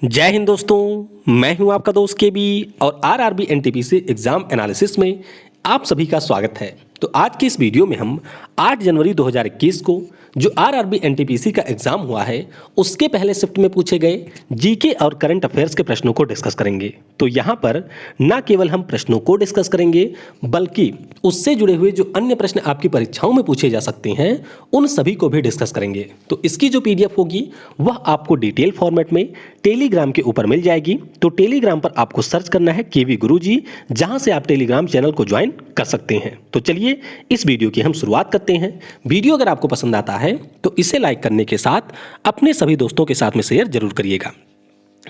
जय हिंद दोस्तों, मैं हूं आपका दोस्त केबी और आरआरबी एनटीपीसी एग्जाम एनालिसिस में आप सभी का स्वागत है। तो आज की इस वीडियो में हम 8 जनवरी 2021 को जो आरआरबी एनटीपीसी का एग्जाम हुआ है उसके पहले शिफ्ट में पूछे गए जीके और करंट अफेयर्स के प्रश्नों को डिस्कस करेंगे। तो यहाँ पर न केवल हम प्रश्नों को डिस्कस करेंगे बल्कि उससे जुड़े हुए जो अन्य प्रश्न आपकी परीक्षाओं में पूछे जा सकते हैं उन सभी को भी डिस्कस करेंगे। तो इसकी जो पीडीएफ होगी वह आपको डिटेल फॉर्मेट में टेलीग्राम के ऊपर मिल जाएगी। तो टेलीग्राम पर आपको सर्च करना है केवी गुरुजी, जहां से आप टेलीग्राम चैनल को ज्वाइन कर सकते हैं। तो चलिए इस वीडियो की हम शुरुआत करते हैं। वीडियो अगर आपको पसंद आता है तो इसे लाइक करने के साथ अपने सभी दोस्तों के साथ में शेयर जरूर करिएगा।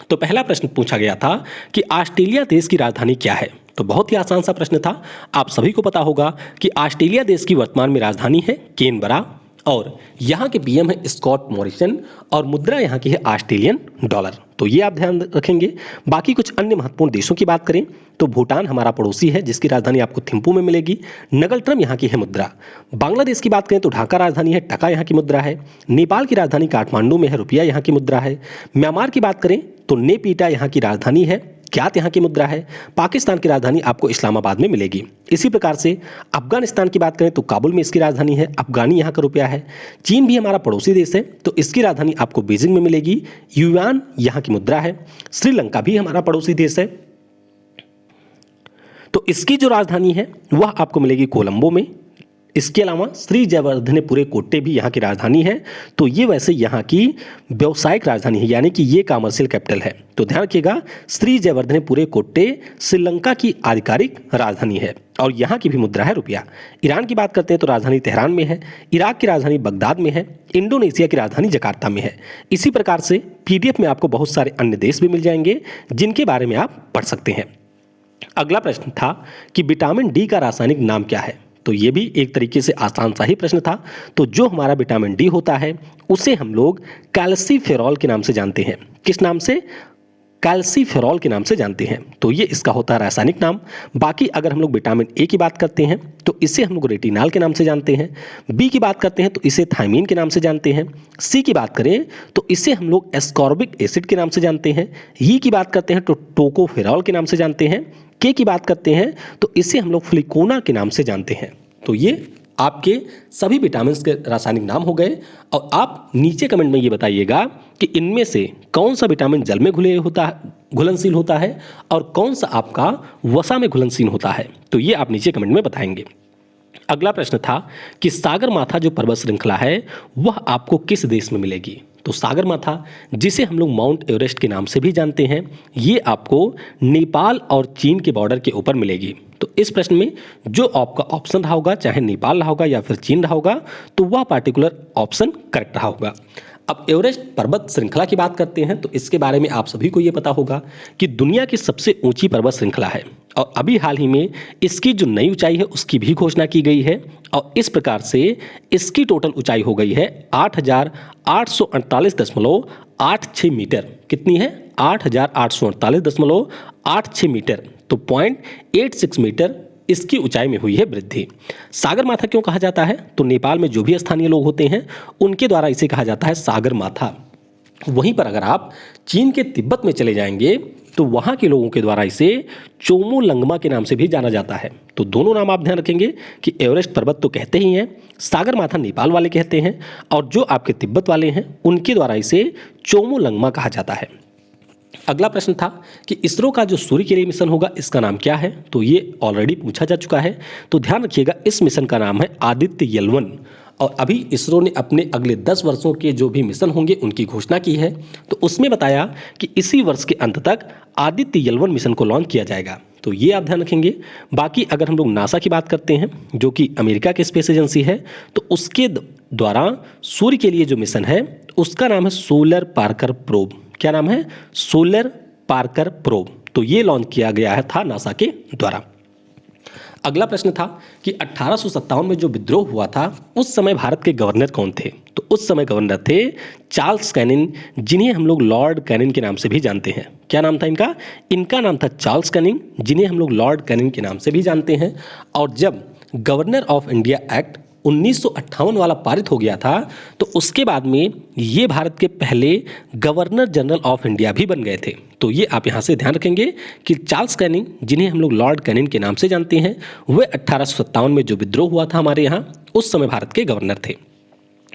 तो पहला प्रश्न पूछा गया था कि ऑस्ट्रेलिया देश की राजधानी क्या है। तो बहुत ही आसान सा प्रश्न था। आप सभी को पता होगा कि ऑस्ट्रेलिया देश की वर्तमान में राजधानी है कैनबरा और यहाँ के पीएम है स्कॉट मॉरिसन और मुद्रा यहाँ की है ऑस्ट्रेलियन डॉलर। तो ये आप ध्यान रखेंगे। बाकी कुछ अन्य महत्वपूर्ण देशों की बात करें तो भूटान हमारा पड़ोसी है जिसकी राजधानी आपको थिम्पू में मिलेगी। नगलट्रम यहाँ की है मुद्रा। बांग्लादेश की बात करें तो ढाका राजधानी है, टका यहाँ की मुद्रा है। नेपाल की राजधानी काठमांडू में है, रुपया यहाँ की मुद्रा है। म्यांमार की बात करें तो नेपीटा यहाँ की राजधानी है, क्यात यहाँ की मुद्रा है। पाकिस्तान की राजधानी आपको इस्लामाबाद में मिलेगी। इसी प्रकार से अफगानिस्तान की बात करें तो काबुल में इसकी राजधानी है, अफगानी यहाँ का रुपया है। चीन भी हमारा पड़ोसी देश है तो इसकी राजधानी आपको बीजिंग में मिलेगी, युआन यहाँ की मुद्रा है। श्रीलंका भी हमारा पड़ोसी देश है तो इसकी जो राजधानी है वह आपको मिलेगी कोलंबो में। इसके अलावा श्री जयवर्धनेपुरे कोट्टे भी यहाँ की राजधानी है। तो ये वैसे यहाँ की व्यावसायिक राजधानी है, यानी कि ये कॉमर्शियल कैपिटल है। तो ध्यान रखिएगा, श्री जयवर्धनेपुरे कोट्टे श्रीलंका की आधिकारिक राजधानी है और यहाँ की भी मुद्रा है रुपया। ईरान की बात करते हैं तो राजधानी तेहरान में है। इराक की राजधानी बगदाद में है। इंडोनेशिया की राजधानी जकार्ता में है। इसी प्रकार से पीडीएफ में आपको बहुत सारे अन्य देश भी मिल जाएंगे जिनके बारे में आप पढ़ सकते हैं। अगला प्रश्न था कि विटामिन डी का रासायनिक नाम क्या है। तो ये भी एक तरीके से आसान सा ही प्रश्न था। तो जो हमारा विटामिन डी होता है उसे हम लोग कैल्सीफेरॉल के नाम से जानते हैं। किस नाम से? कैल्सीफेरॉल के नाम से जानते हैं। तो ये इसका होता है रासायनिक नाम। बाकी अगर हम लोग विटामिन ए की बात करते हैं तो इसे हम लोग रेटिनॉल के नाम से जानते हैं। बी की बात करते हैं तो इसे थायमीन के नाम से जानते हैं। सी की बात करें तो इसे हम लोग एस्कॉर्बिक एसिड के नाम से जानते हैं। ई की बात करते हैं तो टोकोफेरॉल के नाम से जानते हैं। के की बात करते हैं तो इसे हम लोग फ्लिकोना के नाम से जानते हैं। तो ये आपके सभी विटामिन के रासायनिक नाम हो गए। और आप नीचे कमेंट में ये बताइएगा कि इनमें से कौन सा विटामिन जल में घुलनशील होता है और कौन सा आपका वसा में घुलनशील होता है। तो ये आप नीचे कमेंट में बताएंगे। अगला प्रश्न था कि सागरमाथा जो पर्वत श्रृंखला है वह आपको किस देश में मिलेगी। तो सागरमाथा, जिसे हम लोग माउंट एवरेस्ट के नाम से भी जानते हैं, ये आपको नेपाल और चीन के बॉर्डर के ऊपर मिलेगी। तो इस प्रश्न में जो आपका ऑप्शन रहा होगा, चाहे नेपाल रहा होगा या फिर चीन रहा होगा, तो वह पार्टिकुलर ऑप्शन करेक्ट रहा होगा। अब एवरेस्ट पर्वत श्रृंखला की बात करते हैं तो इसके बारे में आप सभी को ये पता होगा कि दुनिया की सबसे ऊंची पर्वत श्रृंखला है और अभी हाल ही में इसकी जो नई ऊंचाई है उसकी भी घोषणा की गई है। और इस प्रकार से इसकी टोटल ऊंचाई हो गई है 8,848.86 मीटर। कितनी है? 8,848.86 मीटर। तो 0.86 मीटर इसकी ऊंचाई में हुई है वृद्धि। सागरमाथा क्यों कहा जाता है? तो नेपाल में जो भी स्थानीय लोग होते हैं उनके द्वारा इसे कहा जाता है सागरमाथा। वहीं पर अगर आप चीन के तिब्बत में चले जाएंगे तो वहां के लोगों के द्वारा इसे चोमोलंगमा के नाम से भी जाना जाता है। तो दोनों नाम आप ध्यान रखेंगे कि एवरेस्ट पर्वत तो कहते ही हैं, सागरमाथा नेपाल वाले कहते हैं और जो आपके तिब्बत वाले हैं उनके द्वारा इसे चोमोलंगमा कहा जाता है। अगला प्रश्न था कि इसरो का जो सूर्य के लिए मिशन होगा इसका नाम क्या है। तो ये ऑलरेडी पूछा जा चुका है। तो ध्यान रखिएगा, इस मिशन का नाम है आदित्य L1 और अभी इसरो ने अपने अगले 10 वर्षों के जो भी मिशन होंगे उनकी घोषणा की है। तो उसमें बताया कि इसी वर्ष के अंत तक आदित्य L1 मिशन को लॉन्च किया जाएगा। तो ये आप ध्यान रखेंगे। बाकी अगर हम लोग नासा की बात करते हैं जो कि अमेरिका की स्पेस एजेंसी है, तो उसके द्वारा सूर्य के लिए जो मिशन है उसका नाम है सोलर पार्कर प्रोब। क्या नाम है? Solar Parker probe. तो ये लॉन्च किया गया था नासा के द्वारा। अगला प्रश्न था कि 1857 में जो विद्रोह हुआ था उस समय भारत के गवर्नर कौन थे। तो उस समय गवर्नर थे चार्ल्स कैनिंग, जिन्हें हम लोग लॉर्ड कैनिंग के नाम से भी जानते हैं। क्या नाम था इनका? इनका नाम था चार्ल्स कैनिंग, जिन्हें हम लोग लॉर्ड कैनिंग के नाम से भी जानते हैं। और जब गवर्नर ऑफ इंडिया एक्ट 1958 वाला पारित हो गया था, तो उसके बाद में ये भारत के पहले गवर्नर जनरल ऑफ इंडिया भी बन गए थे। तो ये आप यहाँ से ध्यान रखेंगे कि चार्ल्स कैनिंग, जिन्हें हम लोग लॉर्ड कैनिंग के नाम से जानते हैं, वे 1857 में जो विद्रोह हुआ था हमारे यहाँ, उस समय भारत के गवर्नर थे।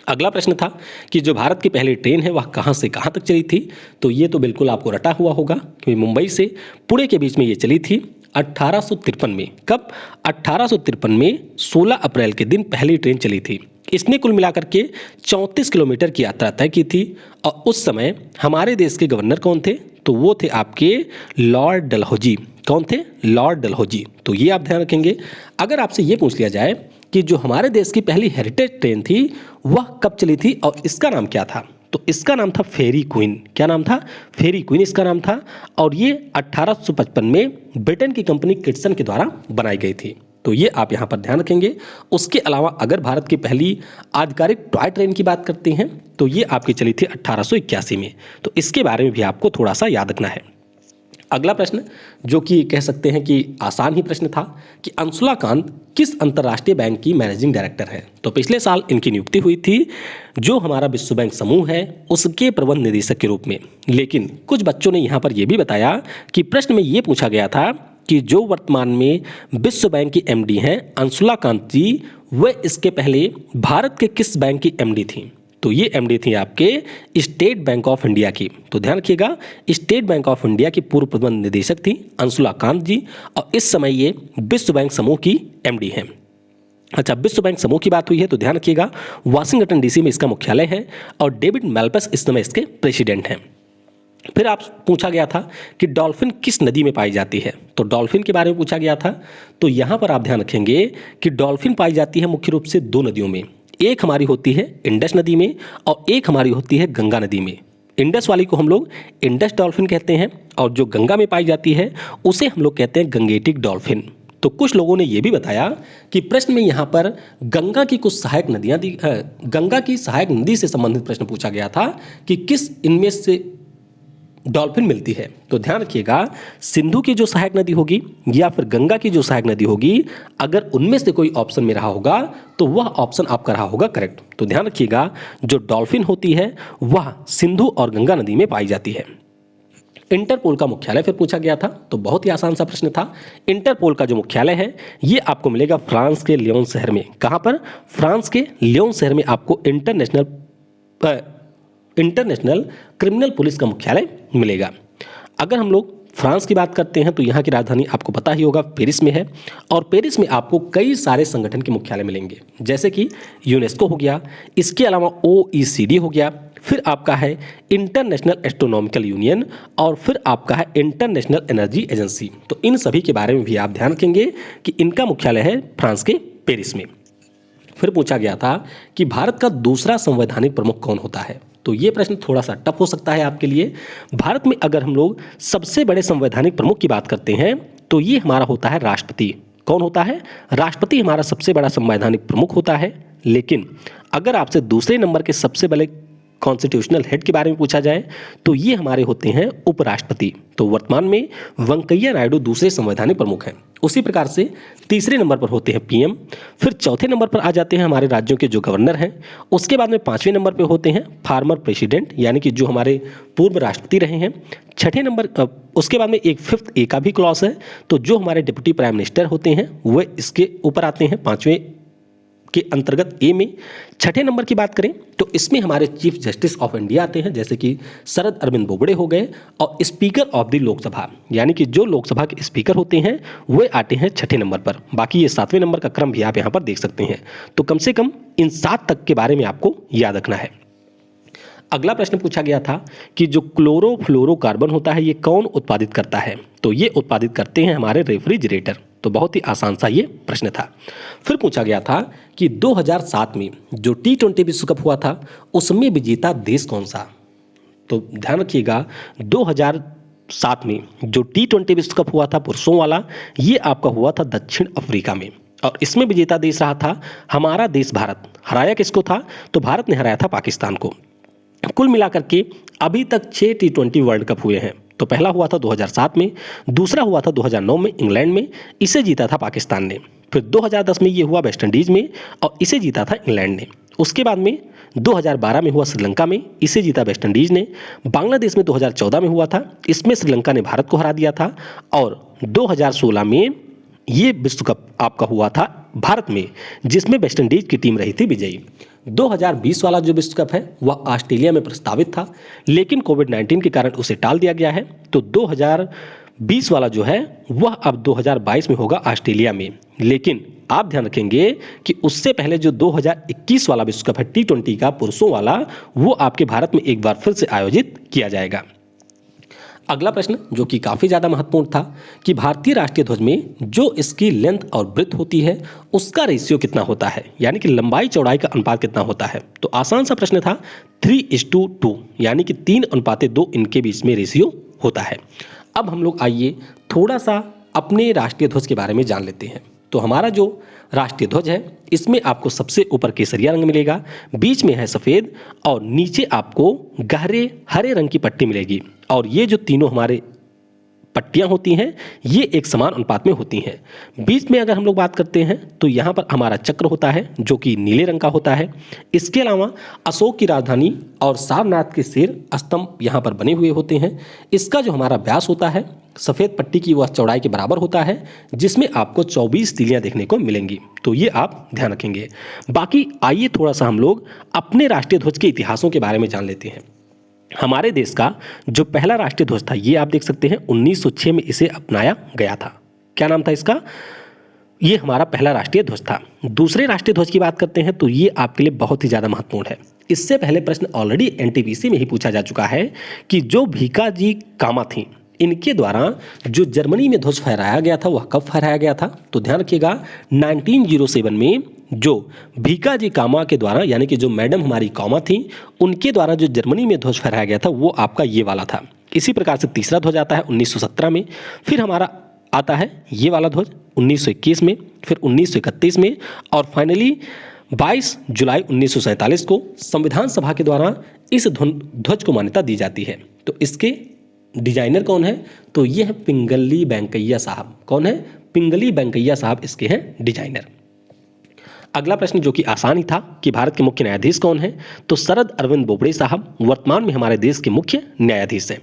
अगला प्रश्न था कि जो भारत की पहली ट्रेन है वह कहाँ से कहाँ तक चली थी। तो ये तो बिल्कुल आपको रटा हुआ होगा कि मुंबई से पुणे के बीच में ये चली थी 1853 में। कब? 1853 में 16 अप्रैल के दिन पहली ट्रेन चली थी। इसने कुल मिलाकर के 34 किलोमीटर की यात्रा तय की थी। और उस समय हमारे देश के गवर्नर कौन थे? तो वो थे आपके लॉर्ड डलहौजी। कौन थे? लॉर्ड डलहौजी। तो ये आप ध्यान रखेंगे। अगर आपसे ये पूछ लिया जाए कि जो हमारे देश की पहली हेरिटेज ट्रेन थी वह कब चली थी और इसका नाम क्या था, तो इसका नाम था फेरी क्वीन। क्या नाम था? फेरी क्वीन इसका नाम था। और ये 1855 में ब्रिटेन की कंपनी किटसन के द्वारा बनाई गई थी। तो ये आप यहाँ पर ध्यान रखेंगे। उसके अलावा अगर भारत की पहली आधिकारिक टॉय ट्रेन की बात करते हैं तो ये आपकी चली थी 1881 में। तो इसके बारे में भी आपको थोड़ा सा याद रखना है। अगला प्रश्न, जो कि कह सकते हैं कि आसान ही प्रश्न था, कि अंशुला कांत किस अंतर्राष्ट्रीय बैंक की मैनेजिंग डायरेक्टर है। तो पिछले साल इनकी नियुक्ति हुई थी जो हमारा विश्व बैंक समूह है उसके प्रबंध निदेशक के रूप में। लेकिन कुछ बच्चों ने यहाँ पर यह भी बताया कि प्रश्न में ये पूछा गया था कि जो वर्तमान में विश्व बैंक की एमडी हैं अंशुला कांत जी, वे इसके पहले भारत के किस बैंक की एमडी थी। तो ये एमडी थी आपके स्टेट बैंक ऑफ इंडिया की। तो ध्यान रखिएगा, स्टेट बैंक ऑफ इंडिया की पूर्व प्रबंध निदेशक थी अंशुला कांत जी, और इस समय ये विश्व बैंक समूह की एमडी हैं। अच्छा, विश्व बैंक समूह की बात हुई है तो ध्यान रखिएगा वाशिंगटन डीसी में इसका मुख्यालय है और डेविड मैल्पस इस समय इसके प्रेसिडेंट हैं। फिर आप पूछा गया था कि डॉल्फिन किस नदी में पाई जाती है। तो डॉल्फिन के बारे में पूछा गया था। तो यहाँ पर आप ध्यान रखेंगे कि डॉल्फिन पाई जाती है मुख्य रूप से दो नदियों में। एक हमारी होती है इंडस नदी में और एक हमारी होती है गंगा नदी में। इंडस वाली को हम लोग इंडस डॉल्फिन कहते हैं और जो गंगा में पाई जाती है उसे हम लोग कहते हैं गंगेटिक डॉल्फिन। तो कुछ लोगों ने यह भी बताया कि प्रश्न में यहाँ पर गंगा की कुछ सहायक नदियाँ गंगा की सहायक नदी से संबंधित प्रश्न पूछा गया था कि किस इनमें से डॉल्फिन मिलती है। तो ध्यान रखिएगा, सिंधु की जो सहायक नदी होगी या फिर गंगा की जो सहायक नदी होगी, अगर उनमें से कोई ऑप्शन में रहा होगा तो वह ऑप्शन आपका रहा होगा करेक्ट। तो ध्यान रखिएगा, जो डॉल्फिन होती है वह सिंधु और गंगा नदी में पाई जाती है। इंटरपोल का मुख्यालय फिर पूछा गया था। तो बहुत ही आसान सा प्रश्न था। इंटरपोल का जो मुख्यालय है ये आपको मिलेगा फ्रांस के लियोन शहर में। कहाँ पर? फ्रांस के लियोन शहर में आपको इंटरनेशनल क्रिमिनल पुलिस का मुख्यालय मिलेगा। अगर हम लोग फ्रांस की बात करते हैं तो यहाँ की राजधानी आपको पता ही होगा पेरिस में है और पेरिस में आपको कई सारे संगठन के मुख्यालय मिलेंगे, जैसे कि यूनेस्को हो गया, इसके अलावा OECD हो गया, फिर आपका है इंटरनेशनल एस्ट्रोनॉमिकल यूनियन और फिर आपका है इंटरनेशनल एनर्जी एजेंसी। तो इन सभी के बारे में भी आप ध्यान रखेंगे कि इनका मुख्यालय है फ्रांस के पेरिस में। फिर पूछा गया था कि भारत का दूसरा संवैधानिक प्रमुख कौन होता है। तो ये प्रश्न थोड़ा सा टफ हो सकता है आपके लिए। भारत में अगर हम लोग सबसे बड़े संवैधानिक प्रमुख की बात करते हैं तो ये हमारा होता है राष्ट्रपति। कौन होता है? राष्ट्रपति हमारा सबसे बड़ा संवैधानिक प्रमुख होता है। लेकिन अगर आपसे दूसरे नंबर के सबसे बड़े कॉन्स्टिट्यूशनल हेड के बारे में पूछा जाए तो ये हमारे होते हैं उपराष्ट्रपति। तो वर्तमान में वेंकैया नायडू दूसरे संवैधानिक प्रमुख हैं। उसी प्रकार से तीसरे नंबर पर होते हैं PM, फिर चौथे नंबर पर आ जाते हैं हमारे राज्यों के जो गवर्नर हैं, उसके बाद में पांचवें नंबर पर होते हैं फार्मर प्रेसिडेंट यानी कि जो हमारे पूर्व राष्ट्रपति रहे हैं। छठे नंबर उसके बाद में एक 5th A का भी क्लॉज है, तो जो हमारे डिप्टी प्राइम मिनिस्टर होते हैं वह इसके ऊपर आते हैं पांचवें के अंतर्गत A में। छठे नंबर की बात करें तो इसमें हमारे चीफ जस्टिस ऑफ इंडिया आते हैं, जैसे कि शरद अरविंद बोबड़े हो गए, और स्पीकर ऑफ द लोकसभा यानी कि जो लोकसभा के स्पीकर होते हैं वे आते हैं छठे नंबर पर। बाकी ये 7वें नंबर का क्रम भी आप यहाँ पर देख सकते हैं। तो कम से कम इन 7 तक के बारे में आपको याद रखना है। अगला प्रश्न पूछा गया था कि जो क्लोरोफ्लोरोकार्बन होता है ये कौन उत्पादित करता है। तो ये उत्पादित करते हैं हमारे रेफ्रिजरेटर। तो बहुत ही आसान सा ये प्रश्न था। फिर पूछा गया था कि 2007 में जो T20 विश्व कप हुआ था उसमें विजेता देश कौन सा। तो ध्यान रखिएगा 2007 में जो T20 विश्व कप हुआ था पुरुषों वाला, ये आपका हुआ था दक्षिण अफ्रीका में, और इसमें विजेता देश रहा था हमारा देश भारत। हराया किसको था? तो भारत ने हराया था पाकिस्तान को। कुल मिलाकर के अभी तक 6 T20 वर्ल्ड कप हुए हैं। तो पहला हुआ था 2007 में, दूसरा हुआ था 2009 में इंग्लैंड में, इसे जीता था पाकिस्तान ने। फिर 2010 में ये हुआ वेस्ट इंडीज में और इसे जीता था इंग्लैंड ने। उसके बाद में 2012 में हुआ श्रीलंका में, इसे जीता वेस्ट इंडीज ने। बांग्लादेश में 2014 में हुआ था, इसमें श्रीलंका ने भारत को हरा दिया था। और 2016 में ये विश्व कप आपका हुआ था भारत में, जिसमें वेस्ट इंडीज की टीम रही थी विजयी। 2020 वाला जो विश्व कप है वह ऑस्ट्रेलिया में प्रस्तावित था, लेकिन कोविड-19 के कारण उसे टाल दिया गया है। तो 2020 वाला जो है वह अब 2022 में होगा ऑस्ट्रेलिया में। लेकिन आप ध्यान रखेंगे कि उससे पहले जो 2021 वाला विश्व कप है T20 का पुरुषों वाला, वो आपके भारत में एक बार फिर से आयोजित किया जाएगा। अगला प्रश्न जो कि काफ़ी ज़्यादा महत्वपूर्ण था कि भारतीय राष्ट्रीय ध्वज में जो इसकी लेंथ और ब्रेथ होती है उसका रेशियो कितना होता है, यानी कि लंबाई चौड़ाई का अनुपात कितना होता है। तो आसान सा प्रश्न था, 3:2, यानी कि 3:2 इनके बीच में रेशियो होता है। अब हम लोग आइए थोड़ा सा अपने राष्ट्रीय ध्वज के बारे में जान लेते हैं। तो हमारा जो राष्ट्रीय ध्वज है इसमें आपको सबसे ऊपर केसरिया रंग मिलेगा, बीच में है सफ़ेद और नीचे आपको गहरे हरे रंग की पट्टी मिलेगी। और ये जो तीनों हमारे पट्टियां होती हैं ये एक समान अनुपात में होती हैं। बीच में अगर हम लोग बात करते हैं तो यहाँ पर हमारा चक्र होता है जो कि नीले रंग का होता है। इसके अलावा अशोक की राजधानी और सारनाथ के शेर स्तंभ यहाँ पर बने हुए होते हैं। इसका जो हमारा व्यास होता है सफ़ेद पट्टी की वह चौड़ाई के बराबर होता है, जिसमें आपको 24 तीलियाँ देखने को मिलेंगी। तो ये आप ध्यान रखेंगे। बाकी आइए थोड़ा सा हम लोग अपने राष्ट्रीय ध्वज के इतिहासों के बारे में जान लेते हैं। हमारे देश का जो पहला राष्ट्रीय ध्वज था ये आप देख सकते हैं 1906 में इसे अपनाया गया था। क्या नाम था इसका? ये हमारा पहला राष्ट्रीय ध्वज था। दूसरे राष्ट्रीय ध्वज की बात करते हैं तो ये आपके लिए बहुत ही ज़्यादा महत्वपूर्ण है। इससे पहले प्रश्न ऑलरेडी एनटीपीसी में ही पूछा जा चुका है कि जो भीकाजी कामा थी इनके द्वारा जो जर्मनी में ध्वज फहराया गया था वह कब फहराया गया था? तो ध्यान रखिएगा 1907 में जो भीकाजी कामा के द्वारा, यानी कि जो मैडम हमारी कामा थी उनके द्वारा जो जर्मनी में ध्वज फहराया गया था वो आपका ये वाला था। इसी प्रकार से तीसरा ध्वज आता है 1917 में, फिर हमारा आता है ये वाला ध्वज 1921 में, फिर 1931 में और फाइनली 22 जुलाई 1947 को संविधान सभा के द्वारा इस ध्वज को मान्यता दी जाती है। तो इसके डिजाइनर कौन है? तो ये है पिंगली वेंकैया साहब। कौन है? पिंगली वेंकैया साहब इसके हैं डिजाइनर। अगला प्रश्न जो कि आसान ही था कि भारत के मुख्य न्यायाधीश कौन है? तो शरद अरविंद बोबड़े साहब वर्तमान में हमारे देश के मुख्य न्यायाधीश हैं।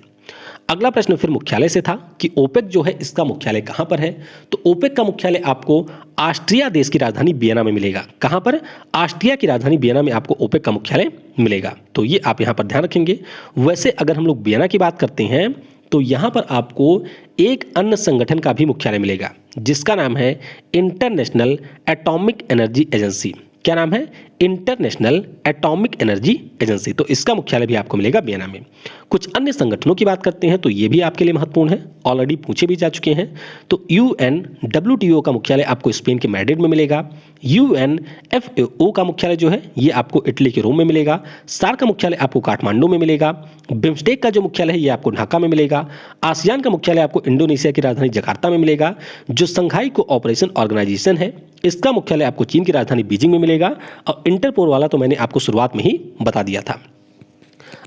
अगला प्रश्न फिर मुख्यालय से था कि ओपेक जो है इसका मुख्यालय कहाँ पर है? तो ओपेक का मुख्यालय आपको ऑस्ट्रिया देश की राजधानी वियना में मिलेगा। कहाँ पर? ऑस्ट्रिया की राजधानी वियना में आपको ओपेक का मुख्यालय मिलेगा। तो ये आप यहाँ पर ध्यान रखेंगे। वैसे अगर हम लोग वियना की बात करते हैं तो यहाँ पर आपको एक अन्य संगठन का भी मुख्यालय मिलेगा जिसका नाम है इंटरनेशनल एटॉमिक एनर्जी एजेंसी। क्या नाम है? International atomic energy agency. तो इसका मुख्यालय भी आपको मिलेगा वियना में। कुछ अन्य संगठनों की बात करते हैं तो ये भी आपके लिए महत्वपूर्ण है, ऑलरेडी पूछे भी जा चुके हैं। तो UNWTO का मुख्यालय आपको स्पेन के मैड्रिड में मिलेगा। UNFAO का मुख्यालय जो है ये आपको इटली के रोम में मिलेगा। सार्क का मुख्यालय आपको काठमांडू में मिलेगा। बिम्स्टेक का जो मुख्यालय है ये आपको ढाका में मिलेगा। आसियान का मुख्यालय आपको इंडोनेशिया की राजधानी जकार्ता में मिलेगा। जो संघाई कोऑपरेशन ऑर्गेनाइजेशन है इसका मुख्यालय आपको चीन की राजधानी बीजिंग में मिलेगा। और इंटरपोल वाला तो मैंने आपको शुरुआत में ही बता दिया था।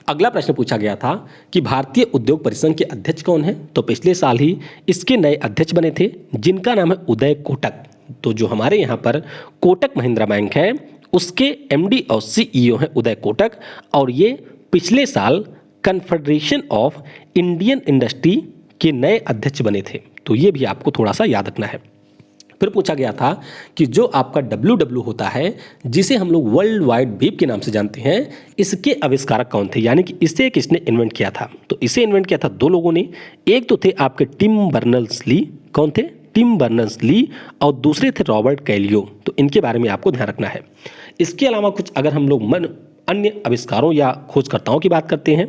अगला प्रश्न पूछा गया था कि भारतीय उद्योग परिसंघ के अध्यक्ष कौन है? तो पिछले साल ही इसके नए अध्यक्ष बने थे जिनका नाम है उदय कोटक। तो जो हमारे यहाँ पर कोटक महिंद्रा बैंक है उसके MD और CEO हैं उदय कोटक और ये पिछले साल कन्फेडरेशन ऑफ इंडियन इंडस्ट्री के नए अध्यक्ष बने थे। तो ये भी आपको थोड़ा सा याद रखना है। फिर पूछा गया था कि जो आपका WW होता है जिसे हम लोग वर्ल्ड वाइड वेब के नाम से जानते हैं इसके आविष्कारक कौन थे, यानी कि इसे किसने इन्वेंट किया था? तो इसे इन्वेंट किया था दो लोगों ने। एक तो थे आपके टिम बर्नर्स-ली। कौन थे? Tim Berners-Lee. और दूसरे थे रॉबर्ट कैलियो। तो इनके बारे में आपको ध्यान रखना है। इसके अलावा कुछ अगर हम लोग अन्य आविष्कारों या खोजकर्ताओं की बात करते हैं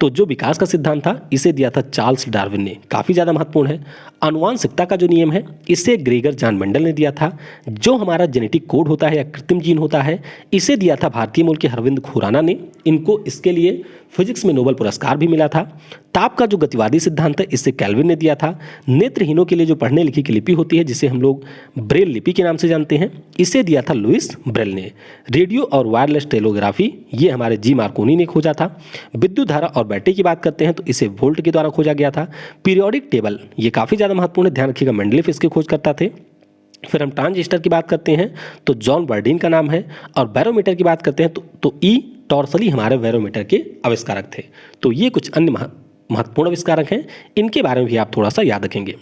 तो जो विकास का सिद्धांत था इसे दिया था चार्ल्स डार्विन ने, काफ़ी ज़्यादा महत्वपूर्ण है। आनुवांशिकता का जो नियम है इसे ग्रेगर जॉन मेंडल ने दिया था। जो हमारा जेनेटिक कोड होता है या कृत्रिम जीन होता है इसे दिया था भारतीय मूल के हरविंद खुराना ने। इनको इसके लिए फिजिक्स में नोबेल पुरस्कार भी मिला था। ताप का जो गतिवादी सिद्धांत है इसे कैल्विन ने दिया था। नेत्रहीनों के लिए जो पढ़ने लिखने की लिपि होती है जिसे हम लोग ब्रेल लिपि के नाम से जानते हैं इसे दिया था लुइस ब्रेल ने। रेडियो और वायरलेस टेलीग्राफी ये हमारे जी मार्कोनी ने खोजा था। विद्युत धारा और बैटरी की बात करते हैं तो इसे वोल्ट के द्वारा खोजा गया था। पीरियोडिक टेबल ये काफ़ी ज़्यादा महत्वपूर्ण है, ध्यान रखिएगा, मेंडलीफ इसके खोज करता थे। फिर हम ट्रांजिस्टर की बात करते हैं तो जॉन बर्डीन का नाम है, और बैरोमीटर की बात करते हैं तो ई टॉर्सली हमारे बैरोमीटर के आविष्कारक थे। तो ये कुछ अन्य महत्वपूर्ण आविष्कारक हैं, इनके बारे में भी आप थोड़ा सा याद रखेंगे।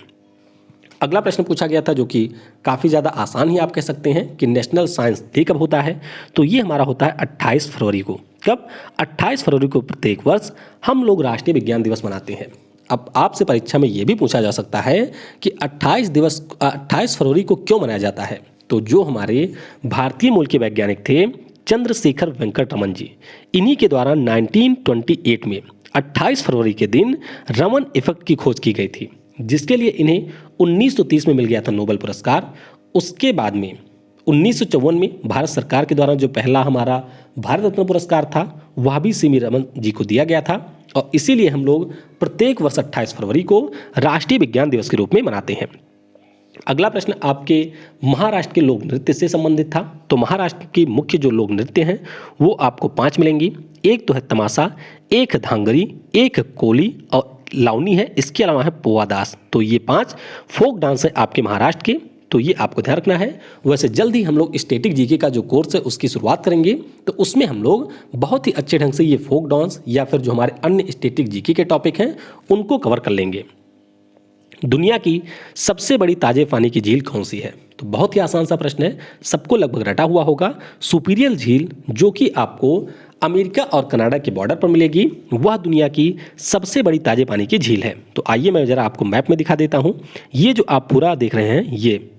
अगला प्रश्न पूछा गया था जो कि काफ़ी ज़्यादा आसान ही आप कह सकते हैं कि नेशनल साइंस डे कब होता है, तो ये हमारा होता है 28 फरवरी को। कब? 28 फरवरी को प्रत्येक वर्ष हम लोग राष्ट्रीय विज्ञान दिवस मनाते हैं। अब आपसे परीक्षा में ये भी पूछा जा सकता है कि 28 फरवरी को क्यों मनाया जाता है, तो जो हमारे भारतीय मूल के वैज्ञानिक थे चंद्रशेखर वेंकट रमन जी, इन्हीं के द्वारा 1928 में 28 फरवरी के दिन रमन इफेक्ट की खोज की गई थी, जिसके लिए इन्हें 1930 में मिल गया था नोबेल पुरस्कार। उसके बाद में 1954 में भारत सरकार के द्वारा जो पहला हमारा भारत रत्न पुरस्कार था वह भी सीवी रमन जी को दिया गया था, और इसीलिए हम लोग प्रत्येक वर्ष 28 फरवरी को राष्ट्रीय विज्ञान दिवस के रूप में मनाते हैं। अगला प्रश्न आपके महाराष्ट्र के लोक नृत्य से संबंधित था। तो महाराष्ट्र के मुख्य जो लोक नृत्य हैं वो आपको 5 मिलेंगी। एक तो है तमाशा, एक धांगरी, एक कोली और लावनी है, इसके अलावा है पोवादास। तो ये 5 फोक डांस है आपके महाराष्ट्र के, तो ये आपको ध्यान रखना है। वैसे जल्द ही हम लोग स्टैटिक जीके का जो कोर्स है उसकी शुरुआत करेंगे, तो उसमें हम लोग बहुत ही अच्छे ढंग से ये फोक डांस या फिर जो हमारे अन्य स्टैटिक जीके के टॉपिक हैं उनको कवर कर लेंगे। दुनिया की सबसे बड़ी ताजे पानी की झील कौन सी है? तो बहुत ही आसान सा प्रश्न है, सबको लगभग रटा हुआ होगा। सुपीरियर झील जो कि आपको अमेरिका और कनाडा के बॉर्डर पर मिलेगी, वह दुनिया की सबसे बड़ी ताजे पानी की झील है। तो आइए मैं ज़रा आपको मैप में दिखा देता हूँ। ये जो आप पूरा देख रहे हैं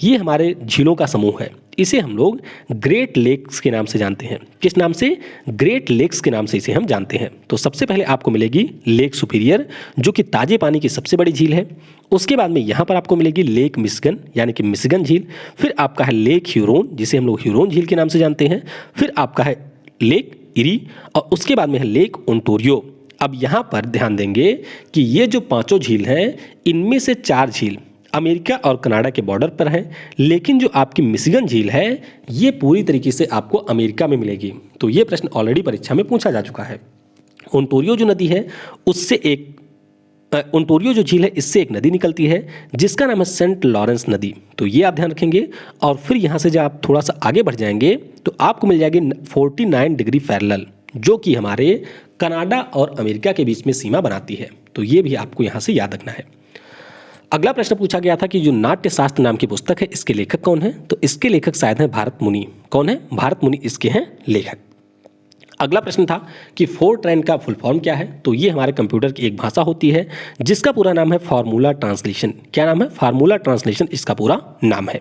ये हमारे झीलों का समूह है। इसे हम लोग ग्रेट लेक्स के नाम से जानते हैं। किस नाम से? ग्रेट लेक्स के नाम से इसे हम जानते हैं। तो सबसे पहले आपको मिलेगी लेक सुपीरियर जो कि ताजे पानी की सबसे बड़ी झील है। उसके बाद में यहाँ पर आपको मिलेगी लेक मिशिगन यानी कि मिशिगन झील। फिर आपका है लेक ह्यूरोन जिसे हम लोग ह्यूरोन झील के नाम से जानते हैं। फिर आपका है लेक इरी और उसके बाद में है लेक ओंटारियो। अब यहाँ पर ध्यान देंगे कि ये जो 5 झील हैं इनमें से 4 झील अमेरिका और कनाडा के बॉर्डर पर है, लेकिन जो आपकी मिशिगन झील है ये पूरी तरीके से आपको अमेरिका में मिलेगी। तो ये प्रश्न ऑलरेडी परीक्षा में पूछा जा चुका है। ओंटारियो जो नदी है ओंटारियो जो झील है इससे एक नदी निकलती है जिसका नाम है सेंट लॉरेंस नदी। तो ये आप ध्यान रखेंगे। और फिर यहाँ से जब आप थोड़ा सा आगे बढ़ जाएंगे तो आपको मिल जाएगी 49 डिग्री पैरेलल जो कि हमारे कनाडा और अमेरिका के बीच में सीमा बनाती है। तो ये भी आपको यहाँ से याद रखना है। अगला प्रश्न पूछा गया था कि जो नाट्य शास्त्र नाम की पुस्तक है इसके लेखक कौन है? तो इसके लेखक शायद हैं भारत मुनि। कौन है? भारत मुनि इसके हैं लेखक। अगला प्रश्न था कि फोरट्रैन का फुल फॉर्म क्या है? तो ये हमारे कंप्यूटर की एक भाषा होती है जिसका पूरा नाम है फार्मूला ट्रांसलेशन। क्या नाम है? फार्मूला ट्रांसलेशन इसका पूरा नाम है।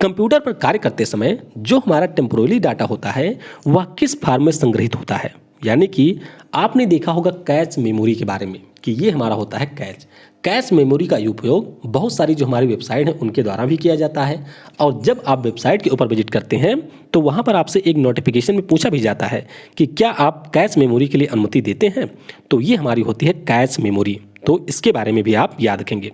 कंप्यूटर पर कार्य करते समय जो हमारा टेम्पोररी डाटा होता है वह किस फॉर्म में संग्रहित होता है? यानी कि आपने देखा होगा कैच मेमोरी के बारे में कि ये हमारा होता है कैश मेमोरी का उपयोग बहुत सारी जो हमारी वेबसाइट हैं उनके द्वारा भी किया जाता है। और जब आप वेबसाइट के ऊपर विजिट करते हैं तो वहाँ पर आपसे एक नोटिफिकेशन में पूछा भी जाता है कि क्या आप कैश मेमोरी के लिए अनुमति देते हैं? तो ये हमारी होती है कैश मेमोरी। तो इसके बारे में भी आप याद रखेंगे।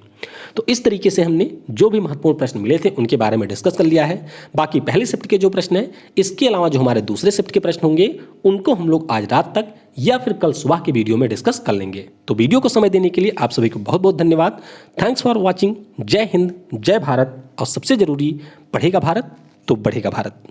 तो इस तरीके से हमने जो भी महत्वपूर्ण प्रश्न मिले थे उनके बारे में डिस्कस कर लिया है। बाकी पहले शिफ्ट के जो प्रश्न हैं इसके अलावा जो हमारे दूसरे शिफ्ट के प्रश्न होंगे उनको हम लोग आज रात तक या फिर कल सुबह के वीडियो में डिस्कस कर लेंगे। तो वीडियो को समय देने के लिए आप सभी को बहुत बहुत धन्यवाद। Thanks for watching. जय हिंद, जय भारत और सबसे जरूरी, पढ़ेगा भारत तो बढ़ेगा भारत।